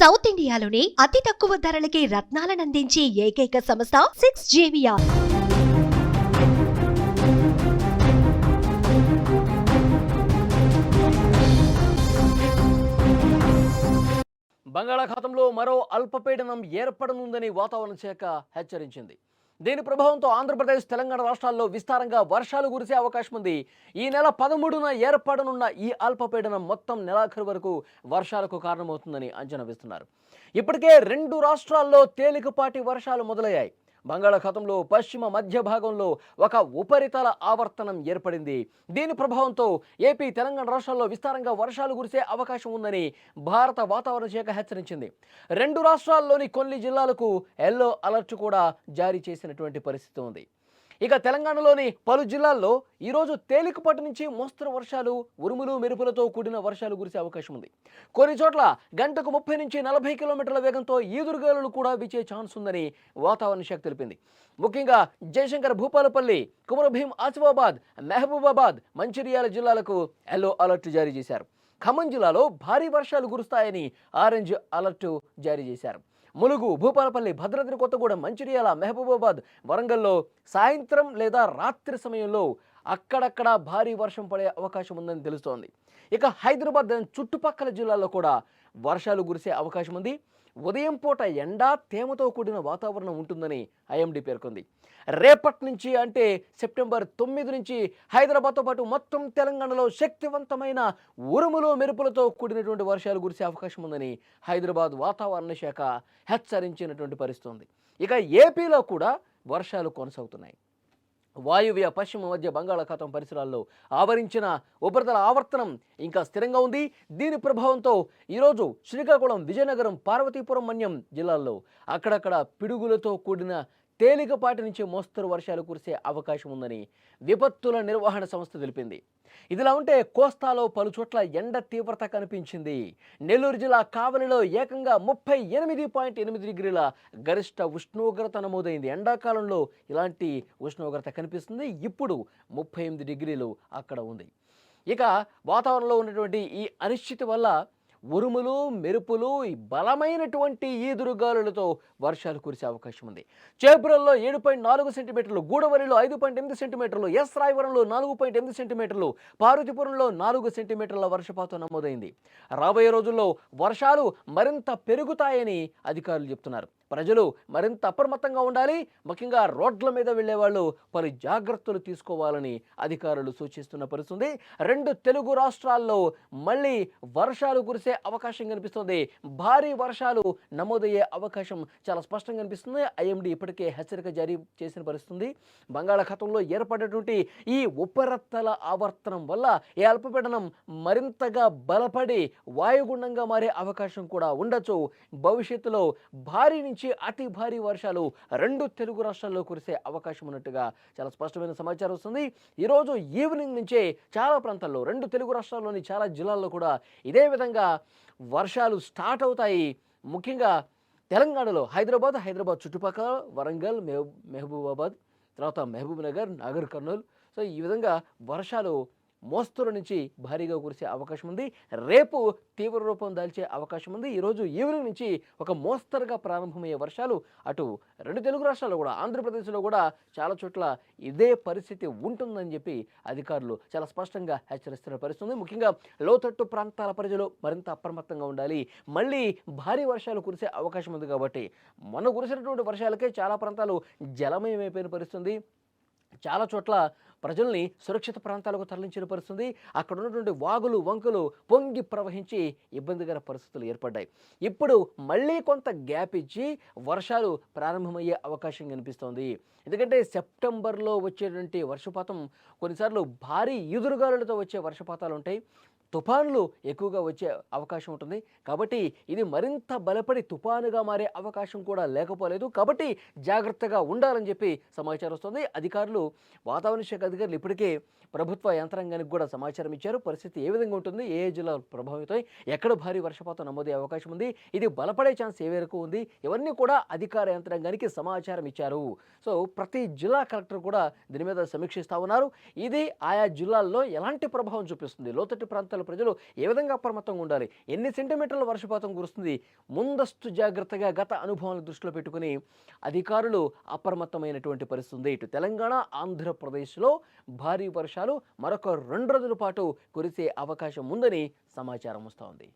South ఇండియాలోనే అతి తక్కువ ధరలకి రత్నాలనందించే ఏకైక సంస్థ 6JVR. బంగాళాఖాతంలో మరో అల్పపీడనం ఏర్పడనుందని వాతావరణ శాఖ హెచ్చరించింది. దీని ప్రభావంతో ఆంధ్రప్రదేశ్, తెలంగాణ రాష్ట్రాల్లో విస్తారంగా వర్షాలు కురిసే అవకాశం ఉంది. ఈ నెల 13న ఏర్పడనున్న ఈ అల్పపీడనం మొత్తం నెలాఖరు వరకు వర్షాలకు కారణమవుతుందని అంచనా వేస్తున్నారు. ఇప్పటికే 2 రాష్ట్రాల్లో తేలికపాటి వర్షాలు మొదలయ్యాయి. బంగాళాఖాతంలో పశ్చిమ మధ్య భాగంలో ఒక ఉపరితల ఆవర్తనం ఏర్పడింది. దీని ప్రభావంతో ఏపీ, తెలంగాణ రాష్ట్రాల్లో విస్తారంగా వర్షాలు కురిసే అవకాశం ఉందని భారత వాతావరణ శాఖ హెచ్చరించింది. 2 రాష్ట్రాల్లోని కొన్ని జిల్లాలకు ఎల్లో అలర్ట్ కూడా జారీ చేసినటువంటి పరిస్థితి ఉంది. ఇక తెలంగాణలోని పలు జిల్లాల్లో ఈరోజు తేలికపాటి నుంచి మోస్తరు వర్షాలు, ఉరుములు మెరుపులతో కూడిన వర్షాలు కురిసే అవకాశం ఉంది. కొన్ని చోట్ల గంటకు 30 నుంచి 40 కిలోమీటర్ల వేగంతో ఈదురుగాలులు కూడా వీచే ఛాన్స్ ఉందని వాతావరణ శాఖ తెలిపింది. ముఖ్యంగా జయశంకర్, భూపాలపల్లి, కుమరభీం, ఆసిఫాబాద్, మహబూబాబాద్, మంచిర్యాల జిల్లాలకు ఎల్లో అలర్ట్ జారీ చేశారు. ఖమ్మం జిల్లాలో భారీ వర్షాలు కురుస్తాయని ఆరెంజ్ అలర్ట్ జారీ చేశారు. ములుగు, భూపాలపల్లి, భద్రాద్రి కొత్తగూడెం, మంచిర్యాల, మహబూబాబాద్, వరంగల్లో సాయంత్రం లేదా రాత్రి సమయంలో అక్కడక్కడ భారీ వర్షం పడే అవకాశం ఉందని తెలుస్తోంది. ఇక హైదరాబాద్ చుట్టుపక్కల జిల్లాల్లో కూడా వర్షాలు కురిసే అవకాశం ఉంది. ఉదయం పూట ఎండ, తేమతో కూడిన వాతావరణం ఉంటుందని ఐఎండీ పేర్కొంది. రేపటి నుంచి అంటే సెప్టెంబర్ 9 నుంచి హైదరాబాద్తో పాటు మొత్తం తెలంగాణలో శక్తివంతమైన ఉరుములు మెరుపులతో కూడినటువంటి వర్షాలు కురిసే అవకాశం ఉందని హైదరాబాద్ వాతావరణ శాఖ హెచ్చరించినటువంటి పరిస్థితి ఉంది. ఇక ఏపీలో కూడా వర్షాలు కొనసాగుతున్నాయి. వాయువ్య పశ్చిమ మధ్య బంగాళాఖాతం పరిసరాల్లో ఆవరించిన ఉపరితల ఆవర్తనం ఇంకా స్థిరంగా ఉంది. దీని ప్రభావంతో ఈరోజు శ్రీకాకుళం, విజయనగరం, పార్వతీపురం, మన్యం జిల్లాల్లో అక్కడక్కడ పిడుగులతో కూడిన తేలికపాటి నుంచి మోస్తరు వర్షాలు కురిసే అవకాశం ఉందని విపత్తుల నిర్వహణ సంస్థ తెలిపింది. ఇదిలా ఉంటే కోస్తాలో పలు చోట్ల ఎండ తీవ్రత కనిపించింది. నెల్లూరు జిల్లా కావలిలో ఏకంగా 38.8 డిగ్రీల గరిష్ట ఉష్ణోగ్రత నమోదైంది. ఎండాకాలంలో ఇలాంటి ఉష్ణోగ్రత కనిపిస్తుంది. ఇప్పుడు 38 డిగ్రీలు అక్కడ ఉంది. ఇక వాతావరణంలో ఉన్నటువంటి ఈ అనిశ్చితి వల్ల ఉరుములు, మెరుపులు, బలమైనటువంటి ఈదురుగాలులతో వర్షాలు కురిసే అవకాశం ఉంది. చేబ్రోల్లో 7.4 సెంటీమీటర్లు, గూడవల్లిలో 5.8 సెంటీమీటర్లు, ఎస్ రాయవరంలో 4.8 సెంటీమీటర్లు, పార్వతీపురంలో 4 సెంటీమీటర్ల వర్షపాతం నమోదైంది. రాబోయే రోజుల్లో వర్షాలు మరింత పెరుగుతాయని అధికారులు చెప్తున్నారు. ప్రజలు మరింత అప్రమత్తంగా ఉండాలి. ముఖ్యంగా రోడ్ల మీద వెళ్లే వాళ్ళు పలు జాగ్రత్తలు తీసుకోవాలని అధికారులు సూచిస్తున్న పరిస్థితుంది. 2 తెలుగు రాష్ట్రాల్లో మళ్ళీ వర్షాలు కురిసే అవకాశం కనిపిస్తుంది. భారీ వర్షాలు నమోదయ్యే అవకాశం చాలా స్పష్టంగా కనిపిస్తుంది. ఐఎండీ ఇప్పటికే హెచ్చరిక జారీ చేసిన పరిస్థితుంది. బంగాళాఖాతంలో ఏర్పడినటువంటి ఈ ఉపరితల ఆవర్తనం వల్ల ఈ అల్పపీడనం మరింతగా బలపడి వాయుగుండంగా మారే అవకాశం కూడా ఉండొచ్చు. భవిష్యత్తులో భారీ నుంచి అతి భారీ వర్షాలు 2 తెలుగు రాష్ట్రాల్లో కురిసే అవకాశం ఉన్నట్టుగా చాలా స్పష్టమైన సమాచారం వస్తుంది. ఈరోజు ఈవినింగ్ నుంచే చాలా ప్రాంతాల్లో 2 తెలుగు రాష్ట్రాల్లోని చాలా జిల్లాల్లో కూడా ఇదే విధంగా వర్షాలు స్టార్ట్ అవుతాయి. ముఖ్యంగా తెలంగాణలో హైదరాబాద్ చుట్టుపక్కల, వరంగల్, మహబూబాబాద్, తర్వాత మహబూబ్ నగర్, నాగర్ కర్నూల్, సో ఈ విధంగా వర్షాలు మోస్తరు నుంచి భారీగా కురిసే అవకాశం ఉంది. రేపు తీవ్ర రూపం దాల్చే అవకాశం ఉంది. ఈరోజు ఈవినింగ్ నుంచి ఒక మోస్తరుగా ప్రారంభమయ్యే వర్షాలు అటు 2 తెలుగు రాష్ట్రాల్లో కూడా, ఆంధ్రప్రదేశ్లో కూడా చాలా చోట్ల ఇదే పరిస్థితి ఉంటుందని చెప్పి అధికారులు చాలా స్పష్టంగా హెచ్చరిస్తున్న పరిస్థితి. ముఖ్యంగా లోతట్టు ప్రాంతాల ప్రజలు మరింత అప్రమత్తంగా ఉండాలి. మళ్ళీ భారీ వర్షాలు కురిసే అవకాశం ఉంది కాబట్టి మొన్న కురిసినటువంటి వర్షాలకే చాలా ప్రాంతాలు జలమయమైపోయిన పరిస్థితి. చాలా చోట్ల ప్రజల్ని సురక్షిత ప్రాంతాలకు తరలించిన పరిస్థితి. అక్కడ ఉన్నటువంటి వాగులు, వంకలు పొంగి ప్రవహించి ఇబ్బందికర పరిస్థితులు ఏర్పడ్డాయి. ఇప్పుడు మళ్ళీ కొంత గ్యాప్ ఇచ్చి వర్షాలు ప్రారంభమయ్యే అవకాశం కనిపిస్తోంది. ఎందుకంటే సెప్టెంబర్లో వచ్చేటువంటి వర్షపాతం కొన్నిసార్లు భారీ ఈదురుగాలులతో వచ్చే వర్షపాతాలు ఉంటాయి. తుఫాన్లు ఎక్కువగా వచ్చే అవకాశం ఉంటుంది. కాబట్టి ఇది మరింత బలపడి తుఫానుగా మారే అవకాశం కూడా లేకపోలేదు. కాబట్టి జాగ్రత్తగా ఉండాలని చెప్పి సమాచారం వస్తుంది. అధికారులు, వాతావరణ శాఖ అధికారులు ఇప్పటికే ప్రభుత్వ యంత్రాంగానికి కూడా సమాచారం ఇచ్చారు. పరిస్థితి ఏ విధంగా ఉంటుంది, ఏ జిల్లాలు ప్రభావితం, ఎక్కడ భారీ వర్షపాతం నమోదయ్యే అవకాశం ఉంది, ఇది బలపడే ఛాన్స్ ఏ మేరకు ఉంది, ఇవన్నీ కూడా అధికార యంత్రాంగానికి సమాచారం ఇచ్చారు. సో ప్రతి జిల్లా కలెక్టర్ కూడా దీని మీద సమీక్షిస్తూ ఉన్నారు. ఇది ఆయా జిల్లాల్లో ఎలాంటి ప్రభావం చూపిస్తుంది, లోతట్టు ప్రాంతాల్లో ప్రాంతాల ప్రజలు ఏ విధంగా అప్రమత్తంగా ఉండాలి, ఎన్ని సెంటీమీటర్ల వర్షపాతం కురుస్తుంది, ముందస్తు జాగ్రత్తగా గత అనుభవాలను దృష్టిలో పెట్టుకుని అధికారులు అప్రమత్తమైనటువంటి పరిస్థితి ఉంది. ఇటు తెలంగాణ, ఆంధ్రప్రదేశ్లో భారీ వర్షాలు మరొక 2 రోజుల పాటు కురిసే అవకాశం ఉందని సమాచారం వస్తోంది.